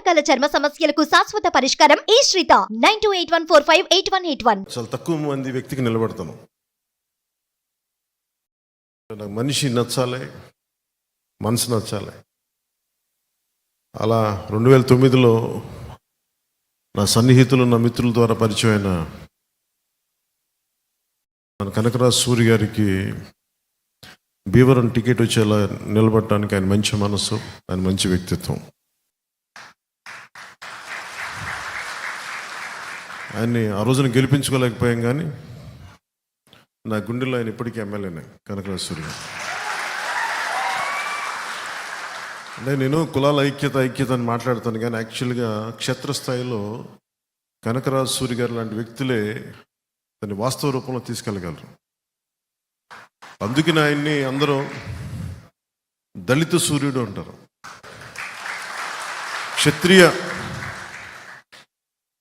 రకాల చర్మ సమస్యలకు శాశ్వత పరిష్కారం ఈ శ్రీత 9281458181. చాలా తక్కువ మంది వ్యక్తికి నిలబడతాను. నాకు మనిషి నచ్చాలి, మనసు నచ్చాలి. అలా 2009లో నా సన్నిహితులు, నా మిత్రుల ద్వారా పరిచయమైన మన కనకరాజు సూరి గారికి భీమవరం టికెట్ వచ్చేలా నిలబడటానికి ఆయన మంచి మనసు, ఆయన మంచి వ్యక్తిత్వం. ఆయన్ని ఆ రోజున గెలిపించుకోలేకపోయాం, కానీ నా గుండెల్లో ఆయన ఇప్పటికీ ఎమ్మెల్యేనే, కనకరాజు సూరి గారు. అంటే నేను కులాల ఐక్యత అని మాట్లాడతాను, కానీ యాక్చువల్గా క్షేత్రస్థాయిలో కనకరాజు సూరి గారు లాంటి వ్యక్తులే దాన్ని వాస్తవ రూపంలో తీసుకెళ్ళగలరు. అందుకని ఆయన్ని అందరూ దళిత సూర్యుడు అంటారు.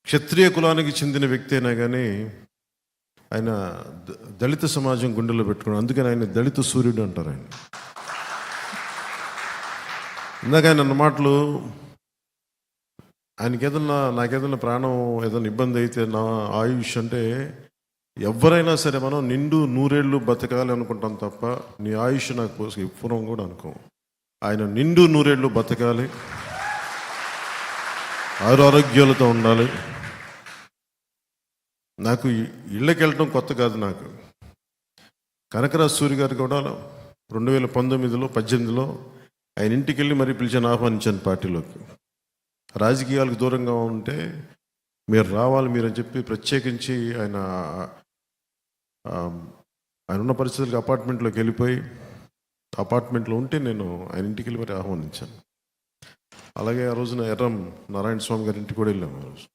క్షత్రియ కులానికి చెందిన వ్యక్తి అయినా కానీ ఆయన దళిత సమాజం గుండెల్లో పెట్టుకున్నాడు. అందుకని ఆయన దళిత సూర్యుడు అంటారు. ఆయన ఇందాక ఆయన అన్న మాటలు, నాకేదన్నా ప్రాణం ఏదైనా ఇబ్బంది అయితే, నా ఆయుష్ అంటే ఎవరైనా సరే మనం నిండు 100 ఏళ్ళు బతకాలి అనుకుంటాం తప్ప నీ ఆయుష్ నాకు పూర్వం కూడా అనుకోం. ఆయన నిండు 100 ఏళ్ళు బతకాలి, ఆరోగ్యాలతో ఉండాలి. నాకు ఇళ్ళకి వెళ్ళటం కొత్త కాదు. నాకు కనకరాజు సూరి గారు కూడా 2018లో ఆయన ఇంటికి వెళ్ళి మరీ పిలిచాను, ఆహ్వానించాను పార్టీలోకి. రాజకీయాలకు దూరంగా ఉంటే మీరు రావాలి మీరు అని చెప్పి ప్రత్యేకించి ఆయన ఉన్న పరిస్థితులకు అపార్ట్మెంట్లోకి వెళ్ళిపోయి అపార్ట్మెంట్లో ఉంటే నేను ఆయన ఇంటికి వెళ్ళి మరి ఆహ్వానించాను. అలాగే ఆ రోజున ఎర్రం నారాయణ స్వామి గారి ఇంటికి కూడా వెళ్ళాము. ఆ రోజు